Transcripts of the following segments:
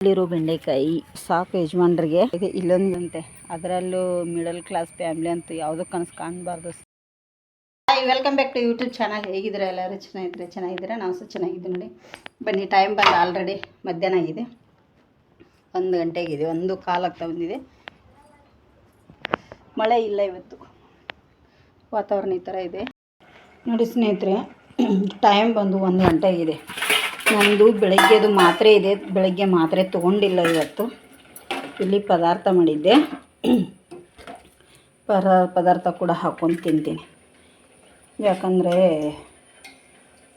ಇಲ್ಲಿರೋ ಬೆಂಡೆಕಾಯಿ ಸಾಕು ಯಜಮಾನ್ರಿಗೆ. ಇಲ್ಲೊಂದಂತೆ ಅದರಲ್ಲೂ ಮಿಡಲ್ ಕ್ಲಾಸ್ ಫ್ಯಾಮಿಲಿ ಅಂತೂ ಯಾವುದೂ ಕನಸು ಕಾಣಬಾರ್ದು. Hi, welcome back to YouTube channel. ಹೇಗಿದ್ರೆ ಎಲ್ಲರೂ ಚೆನ್ನಾಗಿದ್ದೀರಾ? ನಾವು ಸಹ ಚೆನ್ನಾಗಿದ್ದೀವಿ ನೋಡಿ. ಬನ್ನಿ, ಟೈಮ್ ಬಂದು ಆಲ್ರೆಡಿ ಮಧ್ಯಾಹ್ನ ಆಗಿದೆ, 1 ಗಂಟೆಗಿದೆ, 1:15 ಆಗ್ತಾ ಬಂದಿದೆ. ಮಳೆ ಇಲ್ಲ ಇವತ್ತು, ವಾತಾವರಣ ಈ ಥರ ಇದೆ ನೋಡಿ ಸ್ನೇಹಿತರೆ. ಟೈಮ್ ಬಂದು 1 ಗಂಟೆ ಆಗಿದೆ. ನಮ್ಮದು ಬೆಳಗ್ಗೆದು ಮಾತ್ರೆ ಇದೆ, ಬೆಳಗ್ಗೆ ಮಾತ್ರೆ ತೊಗೊಂಡಿಲ್ಲ ಇವತ್ತು. ಇಲ್ಲಿ ಪದಾರ್ಥ ಮಾಡಿದ್ದೆ, ಪದಾರ್ಥ ಕೂಡ ಹಾಕ್ಕೊಂಡು ತಿಂತೀನಿ. ಯಾಕಂದರೆ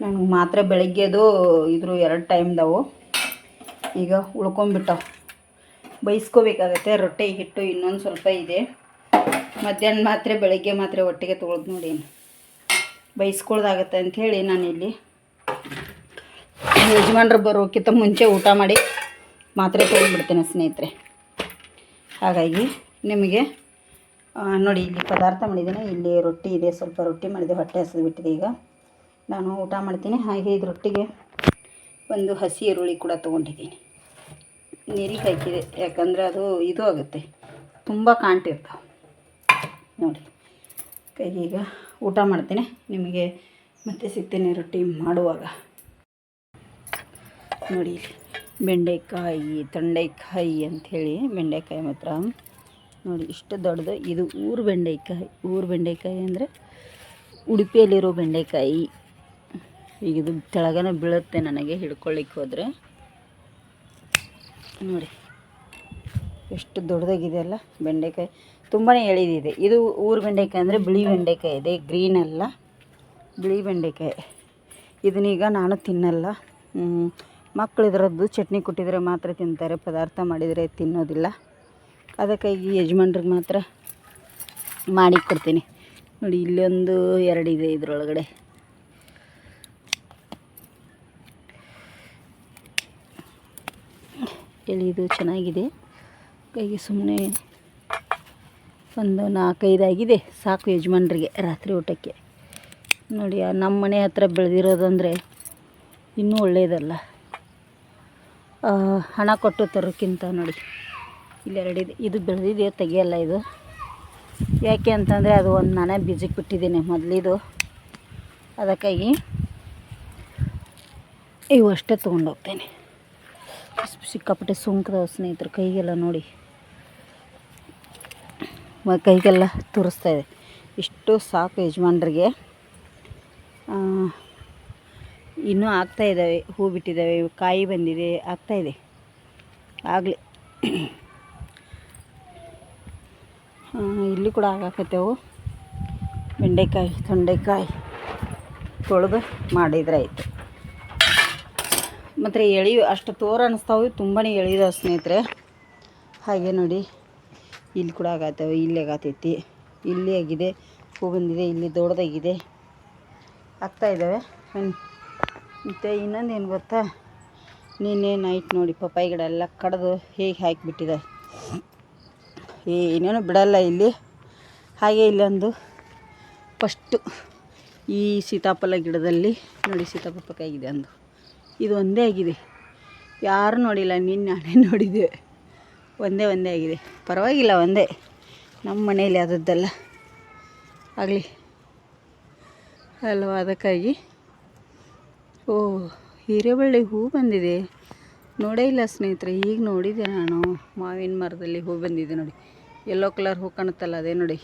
ನನಗೆ ಮಾತ್ರೆ ಬೆಳಗ್ಗೆದು ಇದ್ರ 2 ಟೈಮ್ದವು ಈಗ ಉಳ್ಕೊಂಬಿಟ್ಟವು. ಬೈಸ್ಕೋಬೇಕಾಗತ್ತೆ. ರೊಟ್ಟಿ ಹಿಟ್ಟು ಇನ್ನೊಂದು ಸ್ವಲ್ಪ ಇದೆ. ಮಧ್ಯಾಹ್ನ ಮಾತ್ರೆ ಬೆಳಗ್ಗೆ ಮಾತ್ರೆ ಒಟ್ಟಿಗೆ ತೊಗೊಳ್ದು ನೋಡಿ, ಬೈಸ್ಕೊಳ್ದಾಗತ್ತೆ ಅಂಥೇಳಿ ನಾನಿಲ್ಲಿ ಯಜಮಾನ್ರು ಬರೋಕ್ಕಿಂತ ಮುಂಚೆ ಊಟ ಮಾಡಿ ಮಾತ್ರೆ ತೊಗೊಂಡ್ಬಿಡ್ತೇನೆ ಸ್ನೇಹಿತರೆ. ಹಾಗಾಗಿ ನಿಮಗೆ ನೋಡಿ, ಇಲ್ಲಿ ಪದಾರ್ಥ ಮಾಡಿದ್ದೀನಿ. ಇಲ್ಲಿ ರೊಟ್ಟಿ ಇದೆ, ಸ್ವಲ್ಪ ರೊಟ್ಟಿ ಮಾಡಿದೆ, ಹೊಟ್ಟೆ ಹಸಿದು ಬಿಟ್ಟಿದೆ. ಈಗ ನಾನು ಊಟ ಮಾಡ್ತೀನಿ. ಹಾಗೆ ಇದು ರೊಟ್ಟಿಗೆ ಒಂದು ಹಸಿ ಈರುಳ್ಳಿ ಕೂಡ ತೊಗೊಂಡಿದ್ದೀನಿ, ನೀರಿಗೆ ಹಾಕಿದೆ. ಯಾಕಂದರೆ ಅದು ಇದು ಆಗುತ್ತೆ, ತುಂಬ ಕಾಂಟಿರ್ತಾವೆ ನೋಡಿ. ಈಗ ಊಟ ಮಾಡ್ತೀನಿ, ನಿಮಗೆ ಮತ್ತೆ ಸಿಗ್ತೀನಿ ರೊಟ್ಟಿ ಮಾಡುವಾಗ. ನೋಡಿ, ಬೆಂಡೆಕಾಯಿ ತೊಂಡೆಕಾಯಿ ಅಂಥೇಳಿ ಬೆಂಡೆಕಾಯಿ ಮಾತ್ರ ನೋಡಿ ಇಷ್ಟು ದೊಡ್ಡದು. ಇದು ಊರು ಬೆಂಡೆಕಾಯಿ ಅಂದರೆ ಉಡುಪಿಯಲ್ಲಿರೋ ಬೆಂಡೆಕಾಯಿ. ಈಗ ಇದು ತೆಳಗನ ಬೀಳುತ್ತೆ ನನಗೆ ಹಿಡ್ಕೊಳ್ಳಿಕ್ಕೆ ಹೋದರೆ. ನೋಡಿ ಎಷ್ಟು ದೊಡ್ಡದಾಗಿದೆ ಅಲ್ಲ ಬೆಂಡೆಕಾಯಿ, ತುಂಬಾ ಎಳೆದಿದೆ. ಇದು ಊರು ಬೆಂಡೆಕಾಯಿ ಅಂದರೆ ಬಿಳಿ ಬೆಂಡೆಕಾಯಿ ಇದೆ, ಗ್ರೀನ್ ಅಲ್ಲ, ಬಿಳಿ ಬೆಂಡೆಕಾಯಿ. ಇದನ್ನೀಗ ನಾನು ತಿನ್ನಲ್ಲ. ಮಕ್ಕಳು ಇದರದ್ದು ಚಟ್ನಿ ಕೊಟ್ಟಿದ್ರೆ ಮಾತ್ರ ತಿಂತಾರೆ, ಪದಾರ್ಥ ಮಾಡಿದರೆ ತಿನ್ನೋದಿಲ್ಲ. ಅದಕ್ಕಾಗಿ ಯಜಮಾನ್ರಿಗೆ ಮಾತ್ರ ಮಾಡಿ ಕೊಡ್ತೀನಿ. ನೋಡಿ, ಇಲ್ಲೊಂದು 2 ಇದೆ ಇದರೊಳಗಡೆ. ಎಳೆದು ಚೆನ್ನಾಗಿದೆ. ಕೈಗೆ ಸುಮ್ಮನೆ ಒಂದು 4-5 ಆಗಿದೆ, ಸಾಕು ಯಜಮಾನ್ರಿಗೆ ರಾತ್ರಿ ಊಟಕ್ಕೆ. ನೋಡಿ, ನಮ್ಮ ಮನೆ ಹತ್ರ ಬೆಳೆದಿರೋದಂದರೆ ಇನ್ನೂ ಒಳ್ಳೆಯದಲ್ಲ, ಹಣ ಕೊಟ್ಟು ತರೋಕ್ಕಿಂತ. ನೋಡಿ, ಇಲ್ಲಿ 2 ಇದೆ. ಇದು ಬೆಳೆದಿದೆ, ತೆಗಿಯಲ್ಲ ಇದು. ಯಾಕೆ ಅಂತಂದರೆ ಅದು ಒಂದು ನಾನೇ ಬೀಜಕ್ಕೆ ಬಿಟ್ಟಿದ್ದೀನಿ ಮೊದಲಿದು, ಅದಕ್ಕಾಗಿ ಇವು ಅಷ್ಟೇ ತೊಗೊಂಡೋಗ್ತೇನೆ. ಸಿಕ್ಕಾಪಟ್ಟೆ ಸುಂಕದ ಸ್ನೇಹಿತರು ಕೈಗೆಲ್ಲ ನೋಡಿ, ಕೈಗೆಲ್ಲ ತುರಿಸ್ತಾ ಇದೆ. ಇಷ್ಟು ಸಾಕು ಯಜಮಾನ್ರಿಗೆ. ಇನ್ನೂ ಆಗ್ತಾಯಿದ್ದಾವೆ, ಹೂ ಬಿಟ್ಟಿದ್ದಾವೆ, ಕಾಯಿ ಬಂದಿದೆ, ಆಗ್ತಾಯಿದೆ ಆಗಲಿ. ಇಲ್ಲಿ ಕೂಡ ಆಗಾಕತ್ತೇವು. ಬೆಂಡೆಕಾಯಿ ತೊಂಡೆಕಾಯಿ ತೊಳೆದು ಮಾಡಿದ್ರೆ ಆಯಿತು. ಮತ್ತು ಅಷ್ಟು ತೋರ ಅನ್ನಿಸ್ತಾವೆ, ತುಂಬಾ ಎಳೆದಾವೆ ಸ್ನೇಹಿತರೆ. ಹಾಗೆ ನೋಡಿ, ಇಲ್ಲಿ ಕೂಡ ಆಗತ್ತವೆ, ಇಲ್ಲಿ ಆಗತೈತಿ, ಇಲ್ಲಿ ಆಗಿದೆ, ಹೂ ಬಂದಿದೆ, ಇಲ್ಲಿ ದೊಡ್ಡದಾಗಿದೆ, ಆಗ್ತಾಯಿದ್ದಾವೆ. ಮತ್ತು ಇನ್ನೊಂದು ಏನು ಗೊತ್ತಾ, ನಿನ್ನೆ ನೈಟ್ ನೋಡಿ ಪಪ್ಪಾಯಿ ಗಿಡ ಎಲ್ಲ ಕಡಿದು ಹೇಗೆ ಹಾಕಿಬಿಟ್ಟಿದೆ. ಏನೇನು ಬಿಡಲ್ಲ ಇಲ್ಲಿ. ಹಾಗೆ ಇಲ್ಲೊಂದು ಫಸ್ಟು ಈ ಸೀತಾಫಲ ಗಿಡದಲ್ಲಿ ನೋಡಿ ಸೀತಾಫಲಕ್ಕಾಗಿದೆ ಒಂದು, ಇದು ಒಂದೇ ಆಗಿದೆ, ಯಾರೂ ನೋಡಿಲ್ಲ. ನಾನೇ ನೋಡಿದ್ದೆ, ಒಂದೇ ಆಗಿದೆ. ಪರವಾಗಿಲ್ಲ, ಒಂದೇ, ನಮ್ಮ ಮನೆಯಲ್ಲಿ ಆದದ್ದಲ್ಲ ಆಗಲಿ ಅಲ್ವ. ಅದಕ್ಕಾಗಿ ಹೀರೆಬಳ್ಳಿ ಹೂ ಬಂದಿದೆ, ನೋಡೇ ಇಲ್ಲ ಸ್ನೇಹಿತರೆ. ಈಗ ನೋಡಿದೆ ನಾನು, ಮಾವಿನ ಮರದಲ್ಲಿ ಹೂ ಬಂದಿದೆ ನೋಡಿ. ಯೆಲ್ಲೋ ಕಲರ್ ಹೂ ಕಾಣುತ್ತಲ್ಲ, ಅದೇ ನೋಡಿ.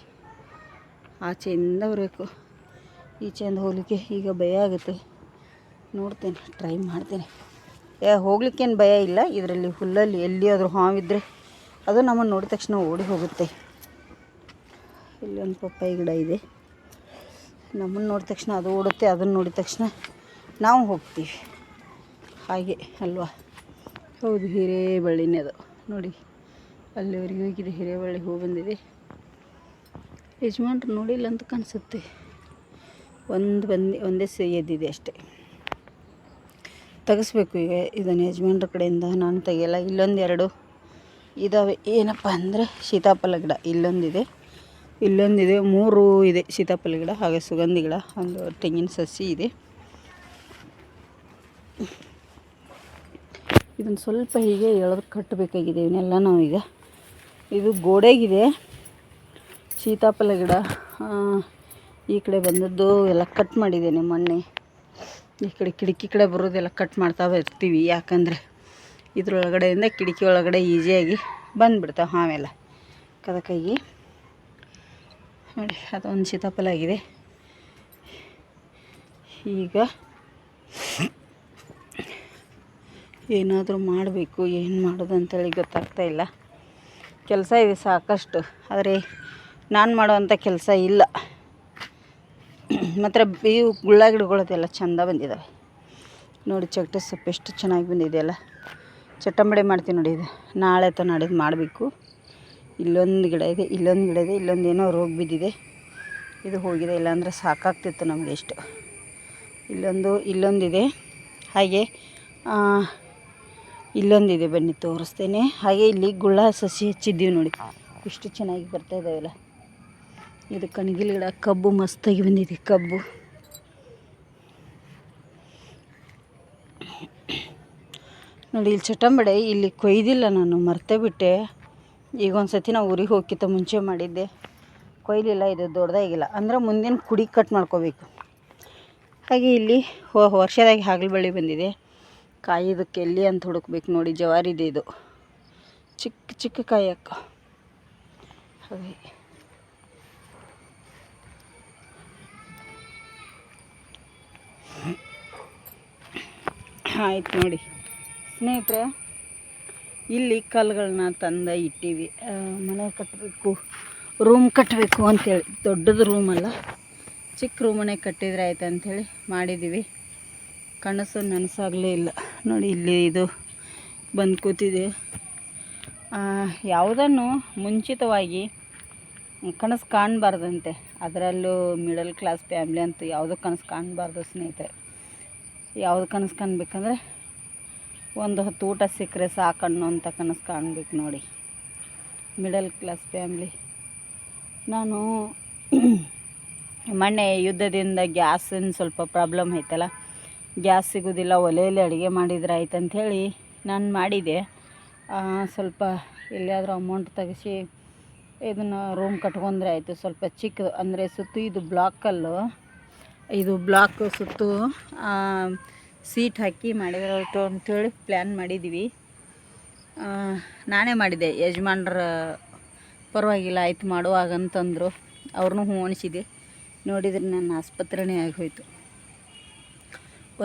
ಆಚೆಯಿಂದ ಬರಬೇಕು, ಈಚೆಯಿಂದ ಹೋಗಲಿಕ್ಕೆ ಈಗ ಭಯ ಆಗುತ್ತೆ. ನೋಡ್ತೇನೆ, ಟ್ರೈ ಮಾಡ್ತೇನೆ. ಹೋಗ್ಲಿಕ್ಕೇನು ಭಯ ಇಲ್ಲ. ಇದರಲ್ಲಿ ಹುಲ್ಲಲ್ಲಿ ಎಲ್ಲಿಯಾದರೂ ಹಾವಿದ್ದರೆ ಅದು ನಮ್ಮನ್ನು ನೋಡಿದ ತಕ್ಷಣ ಓಡಿ ಹೋಗುತ್ತೆ. ಇಲ್ಲೊಂದು ಪಪ್ಪಾಯಿ ಗಿಡ ಇದೆ, ನಮ್ಮನ್ನು ನೋಡಿದ ತಕ್ಷಣ ಅದು ಓಡುತ್ತೆ, ಅದನ್ನು ನೋಡಿದ ತಕ್ಷಣ ನಾವು ಹೋಗ್ತೀವಿ. ಹಾಗೆ ಅಲ್ವಾ? ಹೌದು, ಹಿರೇಬಳ್ಳಿನೇ ಅದು ನೋಡಿ. ಅಲ್ಲಿವರೆಗೆ ಹೋಗಿದೆ, ಹಿರೇಬಳ್ಳಿ ಹೂ ಬಂದಿದೆ. ಯಜಮಾನ್ರು ನೋಡಿಲ್ಲ ಅಂತ ಕಾಣಿಸುತ್ತೆ. ಒಂದೇ ಎದ್ದಿದೆ ಅಷ್ಟೇ, ತೆಗೆಸ್ಬೇಕು ಈಗ ಇದನ್ನು ಯಜಮಾನ್ರ ಕಡೆಯಿಂದ. ನಾನು ತೆಗಿಯಲ್ಲ. ಇಲ್ಲೊಂದು 2 ಇದ್ದಾವೆ. ಏನಪ್ಪ ಅಂದರೆ ಸೀತಾಫಲ ಗಿಡ ಇಲ್ಲೊಂದಿದೆ, 3 ಇದೆ ಸೀತಾಫಲ ಗಿಡ. ಹಾಗೆ ಸುಗಂಧಿ ಗಿಡ, ಒಂದು ತೆಂಗಿನ ಸಸಿ ಇದೆ. ಇದನ್ನು ಸ್ವಲ್ಪ ಹೀಗೆ ಎಳೆದು ಕಟ್ಟಬೇಕಾಗಿದೆ. ಇವನ್ನೆಲ್ಲ ನಾವೀಗ ಇದು ಗೋಡೆಗಿದೆ. ಸೀತಾಫಲ ಗಿಡ ಈ ಕಡೆ ಬಂದದ್ದು ಎಲ್ಲ ಕಟ್ ಮಾಡಿದ್ದೇನೆ ಮೊನ್ನೆ. ಈ ಕಡೆ ಕಿಟಕಿ ಕಡೆ ಬರೋದೆಲ್ಲ ಕಟ್ ಮಾಡ್ತಾ ಇರ್ತೀವಿ, ಯಾಕಂದರೆ ಇದ್ರೊಳಗಡೆಯಿಂದ ಕಿಟಕಿ ಒಳಗಡೆ ಈಸಿಯಾಗಿ ಬಂದುಬಿಡ್ತಾವೆ ಆಮೇಲೆ. ಅದಕ್ಕಾಗಿ ನೋಡಿ ಅದೊಂದು ಸೀತಾಫಲ ಆಗಿದೆ. ಈಗ ಏನಾದರೂ ಮಾಡಬೇಕು, ಏನು ಮಾಡೋದು ಅಂತೇಳಿ ಗೊತ್ತಾಗ್ತಾಯಿಲ್ಲ. ಕೆಲಸ ಇದೆ ಸಾಕಷ್ಟು, ಆದರೆ ನಾನು ಮಾಡೋವಂಥ ಕೆಲಸ ಇಲ್ಲ. ಮಾತ್ರ ಇವು ಗುಳ್ಳಾಗಿಡಗಳದೆಲ್ಲ ಚೆಂದ ಬಂದಿದ್ದಾವೆ ನೋಡಿ. ಚಟ್ಟ ಸೊಪ್ಪು ಎಷ್ಟು ಚೆನ್ನಾಗಿ ಬಂದಿದೆಯಲ್ಲ. ಚಟ್ಟಂಬಡೆ ಮಾಡ್ತೀನಿ ನೋಡಿ. ಇದು ನಾಳೆ ಅಥವಾ ನಾಡಿದ್ದು ಮಾಡಬೇಕು. ಇಲ್ಲೊಂದು ಗಿಡ ಇದೆ, ಇಲ್ಲೊಂದು ಗಿಡ ಇದೆ, ಇಲ್ಲೊಂದೇನೋ ರೋಗ ಬಿದ್ದಿದೆ. ಇದು ಹೋಗಿದೆ, ಇಲ್ಲಾಂದರೆ ಸಾಕಾಗ್ತಿತ್ತು ನಮಗೆ ಎಷ್ಟು. ಇಲ್ಲೊಂದಿದೆ, ಹಾಗೆ ಇಲ್ಲೊಂದಿದೆ, ಬನ್ನಿ ತೋರಿಸ್ತೇನೆ. ಹಾಗೆ ಇಲ್ಲಿ ಗುಳ್ಳ ಸಸಿ ಹಚ್ಚಿದ್ದೀವಿ ನೋಡಿ, ಇಷ್ಟು ಚೆನ್ನಾಗಿ ಬರ್ತಾ ಇದ್ದಾವೆಲ್ಲ. ಇದು ಕಣಗಿಲ ಗಿಡ. ಕಬ್ಬು ಮಸ್ತಾಗಿ ಬಂದಿದೆ ಕಬ್ಬು. ನೋಡಿ ಇಲ್ಲಿ ಚಟ್ಟಂಬಡೆ ಇಲ್ಲಿ ಕೊಯ್ದಿಲ್ಲ, ನಾನು ಮರ್ತೇ ಬಿಟ್ಟೆ. ಈಗ ಒಂದು ಸತಿ ನಾವು ಊರಿಗೆ ಹೋಗಿತ್ತ ಮುಂಚೆ ಮಾಡಿದ್ದೆ, ಕೊಯ್ಲಿಲ್ಲ. ಇದು ದೊಡ್ಡದಾಗಿಲ್ಲ ಅಂದರೆ ಮುಂದಿನ ಕುಡಿ ಕಟ್ ಮಾಡ್ಕೋಬೇಕು. ಹಾಗೆ ಇಲ್ಲಿ ವರ್ಷದಾಗಿ ಹಾಗಲ ಬಳ್ಳಿ ಬಂದಿದೆ. ಕಾಯಿ ಇದಕ್ಕೆ ಎಲ್ಲಿ ಅಂತ ಹುಡುಕ್ಬೇಕು ನೋಡಿ. ಜವಾರಿದೆ ಇದು, ಚಿಕ್ಕ ಚಿಕ್ಕ ಕಾಯಿ ಅಕ್ಕ. ಹಾಗೆ ಆಯ್ತು ನೋಡಿ ಸ್ನೇಹಿತರೆ, ಇಲ್ಲಿ ಕಲ್ಲುಗಳನ್ನ ತಂದು ಇಟ್ಟೀವಿ. ಮನೆ ಕಟ್ಟಬೇಕು, ರೂಮ್ ಕಟ್ಟಬೇಕು ಅಂಥೇಳಿ. ದೊಡ್ಡದು ರೂಮಲ್ಲ, ಚಿಕ್ಕ ರೂಮನ್ನೇ ಕಟ್ಟಿದ್ರೆ ಆಯ್ತು ಅಂಥೇಳಿ ಮಾಡಿದ್ದೀವಿ. ಕನಸು ನನಸಾಗಲೇ ಇಲ್ಲ ನೋಡಿ. ಇಲ್ಲಿ ಇದು ಬಂದು ಕೂತಿದೆ. ಯಾವುದನ್ನು ಮುಂಚಿತವಾಗಿ ಕನಸು ಕಾಣಬಾರ್ದಂತೆ, ಅದರಲ್ಲೂ ಮಿಡಲ್ ಕ್ಲಾಸ್ ಫ್ಯಾಮ್ಲಿ ಅಂತೂ ಯಾವುದೂ ಕನಸು ಕಾಣಬಾರ್ದು ಸ್ನೇಹಿತರೆ. ಯಾವುದು ಕನಸು ಕಾಣಬೇಕಂದ್ರೆ ಒಂದು ಹೊತ್ತು ಊಟ ಸಿಕ್ಕರೆ ಸಾಕಣ್ಣು ಅಂತ ಕನಸು ಕಾಣಬೇಕು ನೋಡಿ. Middle class family. ನಾನು ಮೊನ್ನೆ ಯುದ್ಧದಿಂದ ಗ್ಯಾಸಿನ ಸ್ವಲ್ಪ ಪ್ರಾಬ್ಲಮ್ ಐತಲ್ಲ, ಗ್ಯಾಸ್ ಸಿಗೋದಿಲ್ಲ, ಒಲೆಯಲ್ಲಿ ಅಡುಗೆ ಮಾಡಿದ್ರೆ ಆಯ್ತು ಅಂಥೇಳಿ ನಾನು ಮಾಡಿದೆ. ಸ್ವಲ್ಪ ಎಲ್ಲಿಯಾದರೂ ಅಮೌಂಟ್ ತೆಗಿಸಿ ಇದನ್ನು ರೂಮ್ ಕಟ್ಕೊಂಡ್ರೆ ಆಯಿತು. ಸ್ವಲ್ಪ ಚಿಕ್ಕದು ಅಂದರೆ ಸುತ್ತು ಇದು ಬ್ಲಾಕಲ್ಲು, ಇದು ಬ್ಲಾಕ್ ಸುತ್ತು ಸೀಟ್ ಹಾಕಿ ಮಾಡಿದ್ರೆ ಆಯಿತು ಅಂಥೇಳಿ ಪ್ಲ್ಯಾನ್ ಮಾಡಿದ್ದೀವಿ. ನಾನೇ ಮಾಡಿದ್ದೆ, ಯಜಮಾನ್ರ ಪರವಾಗಿಲ್ಲ ಆಯ್ತು ಮಾಡುವಾಗಂತಂದರು. ಅವ್ರನ್ನೂ ಹ್ಞೂ ಅನಿಸಿದೆ. ನೋಡಿದ್ರೆ ನನ್ನ ಆಸ್ಪತ್ರೆನೇ ಆಗೋಯ್ತು.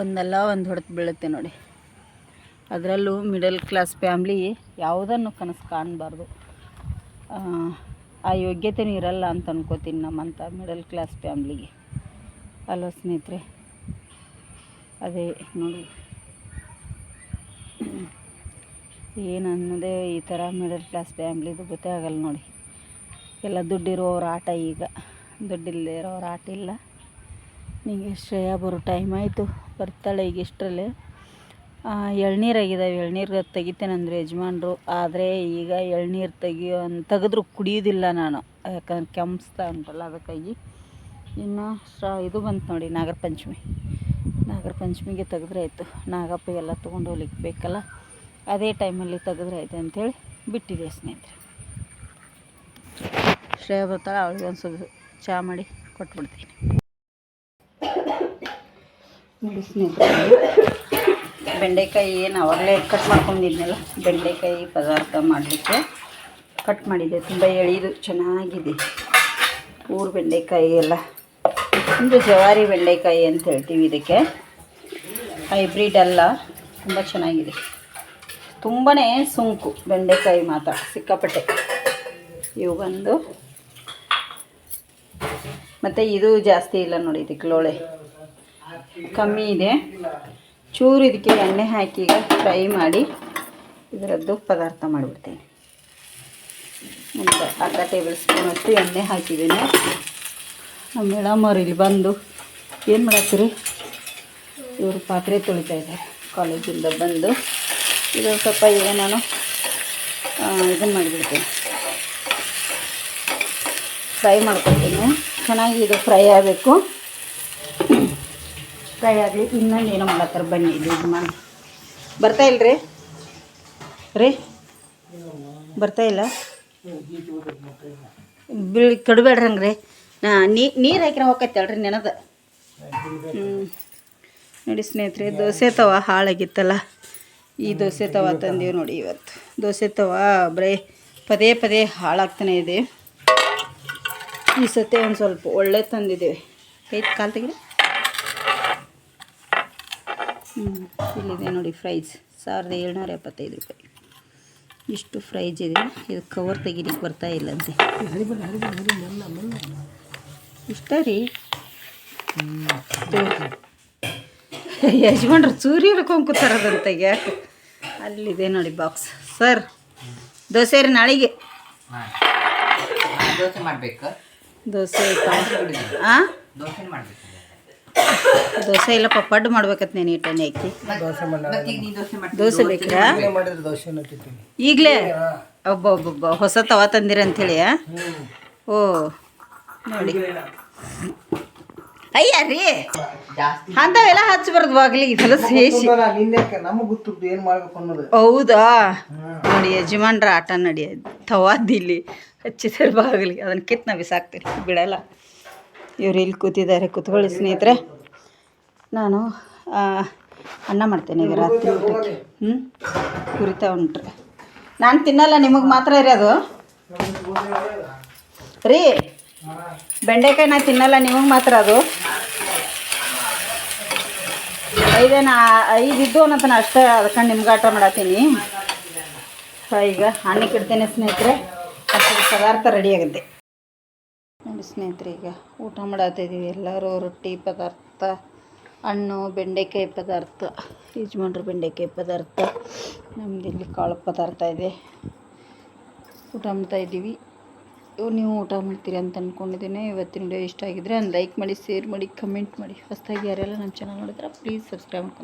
ಒಂದಲ್ಲ ಒಂದು ಹೊಡೆತು ಬೀಳುತ್ತೆ ನೋಡಿ. ಅದರಲ್ಲೂ ಮಿಡಲ್ ಕ್ಲಾಸ್ ಫ್ಯಾಮ್ಲಿ ಯಾವುದನ್ನು ಕನಸು ಕಾಣಬಾರ್ದು. ಆ ಯೋಗ್ಯತೆಯೂ ಇರಲ್ಲ ಅಂತ ಅನ್ಕೋತೀನಿ ನಮ್ಮಂಥ ಮಿಡಲ್ ಕ್ಲಾಸ್ ಫ್ಯಾಮ್ಲಿಗೆ ಅಲ್ವ ಸ್ನೇಹಿತರೆ. ಅದೇ ನೋಡಿ, ಏನು ಅನ್ನೋದೇ ಈ ಥರ ಮಿಡಲ್ ಕ್ಲಾಸ್ ಫ್ಯಾಮ್ಲಿದು ಗೊತ್ತೇ ಆಗಲ್ಲ ನೋಡಿ. ಎಲ್ಲ ದುಡ್ಡಿರೋವ್ರ ಆಟ, ಈಗ ದುಡ್ಡಿಲ್ಲದೆ ಇರೋವ್ರ ಆಟ ಇಲ್ಲ. ನಿಮಗೆ ಶ್ರೇಯ ಬರೋ ಟೈಮ್ ಆಯಿತು, ಬರ್ತಾಳೆ ಈಗ ಇಷ್ಟರಲ್ಲೇ. ಎಳ್ನೀರಾಗಿದ್ದಾವೆ, ಎಳ್ನೀರು ತೆಗಿತೇನೆಂದ್ರೆ ಯಜಮಾನ್ರು. ಆದರೆ ಈಗ ಎಳ್ನೀರು ತೆಗೆದ್ರೂ ಕುಡಿಯೋದಿಲ್ಲ ನಾನು, ಯಾಕಂದ್ರೆ ಕೆಮ್ಸ್ತಾ ಉಂಟಲ್ಲ ಅದಕ್ಕಾಗಿ. ಇನ್ನು ಇದು ಬಂತು ನೋಡಿ, ನಾಗರ ಪಂಚಮಿಗೆ ತೆಗೆದ್ರೆ ಆಯಿತು. ನಾಗಪ್ಪಗೆಲ್ಲ ತೊಗೊಂಡು ಹೋಗ್ಲಿಕ್ಕೆ ಬೇಕಲ್ಲ, ಅದೇ ಟೈಮಲ್ಲಿ ತೆಗೆದ್ರೆ ಆಯ್ತು ಅಂಥೇಳಿ ಬಿಟ್ಟಿದೆ ಸ್ನೇಹಿತರೆ. ಶ್ರೇಯ ಬರ್ತಾಳೆ, ಅವಳಿಗೆ ಒಂದು ಸ್ವಲ್ಪ ಚಹಾ ಮಾಡಿ ಕೊಟ್ಬಿಡ್ತೀನಿ ನೋಡಿ ಸ್ನೇಹಿತರೆ. ಬೆಂಡೆಕಾಯಿ ಏನು ಅವಾಗಲೇ ಕಟ್ ಮಾಡ್ಕೊಂಡಿದ್ನಲ್ಲ, ಬೆಂಡೆಕಾಯಿ ಪದಾರ್ಥ ಮಾಡಲಿಕ್ಕೆ ಕಟ್ ಮಾಡಿದ್ದೆ. ತುಂಬ ಎಳೆದು ಚೆನ್ನಾಗಿದೆ. ಊರು ಬೆಂಡೆಕಾಯಿ ಎಲ್ಲ ಒಂದು ಜವಾರಿ ಬೆಂಡೆಕಾಯಿ ಅಂತ ಹೇಳ್ತೀವಿ ಇದಕ್ಕೆ. ಹೈಬ್ರಿಡ್ ಅಲ್ಲ, ತುಂಬ ಚೆನ್ನಾಗಿದೆ. ತುಂಬಾ ಸುಂಕು ಬೆಂಡೆಕಾಯಿ ಮಾತ್ರ ಸಿಕ್ಕಾಪಟ್ಟೆ. ಇವು ಬಂದು ಮತ್ತು ಇದು ಜಾಸ್ತಿ ಇಲ್ಲ ನೋಡಿ, ಇದಕ್ಕೆ ಲೋಳೆ ಕಮ್ಮಿ ಇದೆ. ಚೂರು ಇದಕ್ಕೆ ಎಣ್ಣೆ ಹಾಕಿ ಈಗ ಫ್ರೈ ಮಾಡಿ ಇದರದ್ದು ಪದಾರ್ಥ ಮಾಡಿಬಿಡ್ತೀನಿ. ಒಂದು ಅರ್ಧ ಟೇಬಲ್ ಸ್ಪೂನಷ್ಟು ಎಣ್ಣೆ ಹಾಕಿದ್ದೀನಿ. ನಮ್ಮ ಮೇಡಮ್ಮವ್ರು ಇಲ್ಲಿ ಬಂದು ಏನು ಮಾಡತ್ತೀರಿ, ಇವರು ಪಾತ್ರೆ ತೊಳಿತಾ ಇದ್ದಾರೆ ಕಾಲೇಜಿಂದ ಬಂದು. ಇದು ಸ್ವಲ್ಪ ಈಗ ನಾನು ಇದನ್ನು ಮಾಡಿಬಿಡ್ತೀನಿ, ಫ್ರೈ ಮಾಡ್ಕೊತೀನಿ. ಚೆನ್ನಾಗಿ ಇದು ಫ್ರೈ ಆಗಬೇಕು. ಫ್ರೈ ಆಗಲಿ. ಇನ್ನೊಂದು ಏನೋ ಮಾಡತ್ತಾರೆ, ಬನ್ನಿ ಇದು ಮಾಡಿ ಬರ್ತಾ ಇಲ್ರಿ. ರೀ ಬರ್ತಾ ಇಲ್ಲ ಕಡ್ಬೇಡ್ರಿ ಹಂಗೆ ರೀ ನೀರು ಹಾಕಿರ ಹೋಗತ್ತೆ ಹೇಳ್ರಿ ನೆನದ. ನೋಡಿ ಸ್ನೇಹಿತರೆ, ದೋಸೆ ತವ ಹಾಳಾಗಿತ್ತಲ್ಲ, ಈ ದೋಸೆ ತವ ತಂದೀವಿ ನೋಡಿ. ಇವತ್ತು ದೋಸೆ ತವ ಬರೀ ಪದೇ ಪದೇ ಹಾಳಾಗ್ತಾನೆ ಇದೆ. ಈ ಸತಿ ಒಂದು ಸ್ವಲ್ಪ ಒಳ್ಳೆ ತಂದಿದ್ದೇವೆ. ಕೈದು ಕಾಲು ತೆಗಿರಿ. ಇಲ್ಲಿದೆ ನೋಡಿ ಫ್ರೈಸ್, 1775 ರೂಪಾಯಿ. ಇಷ್ಟು ಫ್ರೈಜ್ ಇದೆ. ಇದು ಕವರ್ ತೆಗಿಲಿಕ್ಕೆ ಬರ್ತಾ ಇಲ್ಲಂತೆ. ಇಷ್ಟ ರೀ. ಯಜಮಾನ್ರು ಚೂರಿ ಹಿಡ್ಕೊಂಡು ಕೂತಾರದಂತೆ. ಯಾಕೆ ಅಲ್ಲಿದೆ ನೋಡಿ ಬಾಕ್ಸ್. ಸರ್ ದೋಸೆ ರೀ ನಾಳೆಗೆ ದೋಸೆ ಮಾಡಬೇಕು. ದೋಸೆ ಹಾಂ ದೋಸೆ ಇಲ್ಲಪ್ಪ, ಪಡ್ಡು ಮಾಡ್ಬೇಕತ್ ನೀನು ಎಣ್ಣೆ ಹಾಕಿ. ದೋಸೆ ಬೇಕ್ರಾ ಈಗಲೇ? ಒಬ್ಬೊಬ್ಬೊಬ್ಬ ಹೊಸ ತವ ತಂದಿರ ಅಂಥೇಳಿ. ಓ ನೋಡಿ, ಅಯ್ಯ ರೀ ಅಂಥವೆಲ್ಲ ಹಚ್ಚಬಾರ್ದು ಬಾಗಿಲಿಗೆ ಹೊಲಸು ಹೇಸಿ. ಹೌದಾ ನೋಡಿ ಯಜಮಾನ್ರ ಆಟ ನಡಿ. ತವಾದಿಲ್ಲಿ ಹಚ್ಚಿದ್ರೆ ಬಾಗಿಲಿಗೆ, ಅದನ್ನು ಕಿತ್ತು ನಾವು ಬಿಸಾಕ್ತೀರಿ, ಬಿಡಲ್ಲ. ಇವ್ರು ಇಲ್ಲಿ ಕೂತಿದ್ದಾರೆ, ಕೂತ್ಕೊಳ್ಳಿ ಸ್ನೇಹಿತರೆ. ನಾನು ಅನ್ನ ಮಾಡ್ತೇನೆ ಈಗ ರಾತ್ರಿ ಊಟಕ್ಕೆ. ಕುರಿತಾ ಉಂಟ್ರಿ. ನಾನು ತಿನ್ನಲ್ಲ, ನಿಮಗೆ ಮಾತ್ರ ಇರೋದು ರೀ. ಬೆಂಡೆಕಾಯಿ ನಾನು ತಿನ್ನಲ್ಲ, ನಿಮಗೆ ಮಾತ್ರ ಅದು. 5 ಇದ್ದು ಅನ್ನೋತನ ಅಷ್ಟೇ, ಅದಕ್ಕೆ ನಿಮ್ಗೆ ಆಟ ಮಾಡತ್ತೀನಿ. ಈಗ ಅನ್ನಕ್ಕೆ ಇಡ್ತೇನೆ ಸ್ನೇಹಿತರೆ. ಅಷ್ಟು ಪದಾರ್ಥ ರೆಡಿ ಆಗುತ್ತೆ ನೋಡಿ ಸ್ನೇಹಿತರೆ. ಈಗ ಊಟ ಮಾಡತ್ತಿದ್ದೀವಿ ಎಲ್ಲರೂ. ರೊಟ್ಟಿ ಪದಾರ್ಥ, ಹಣ್ಣು, ಬೆಂಡೆಕಾಯಿ ಪದಾರ್ಥ, ಯಜಮಾನ್ರು ಬೆಂಡೆಕಾಯಿ ಪದಾರ್ಥ, ನಮ್ದು ಇಲ್ಲಿ ಕಾಳು ಪದಾರ್ಥ ಇದೆ. ಊಟ ಮಾಡ್ತಾಯಿದ್ದೀವಿ. ನೀವು ಊಟ ಮಾಡ್ತೀರಿ ಅಂತ ಅಂದ್ಕೊಂಡಿದ್ದೀನಿ. ಇವತ್ತಿನ ವಿಡಿಯೋ ಇಷ್ಟ ಆಗಿದ್ರೆ ಒಂದು ಲೈಕ್ ಮಾಡಿ, ಶೇರ್ ಮಾಡಿ, ಕಮೆಂಟ್ ಮಾಡಿ. ಹೊಸದಾಗಿ ಯಾರೆಲ್ಲ ನಮ್ಮ ಚಾನಲ್ ನೋಡಿದ್ರೆ ಪ್ಲೀಸ್ ಸಬ್ಸ್ಕ್ರೈಬ್ ಮಾಡ್ಕೊಂಡು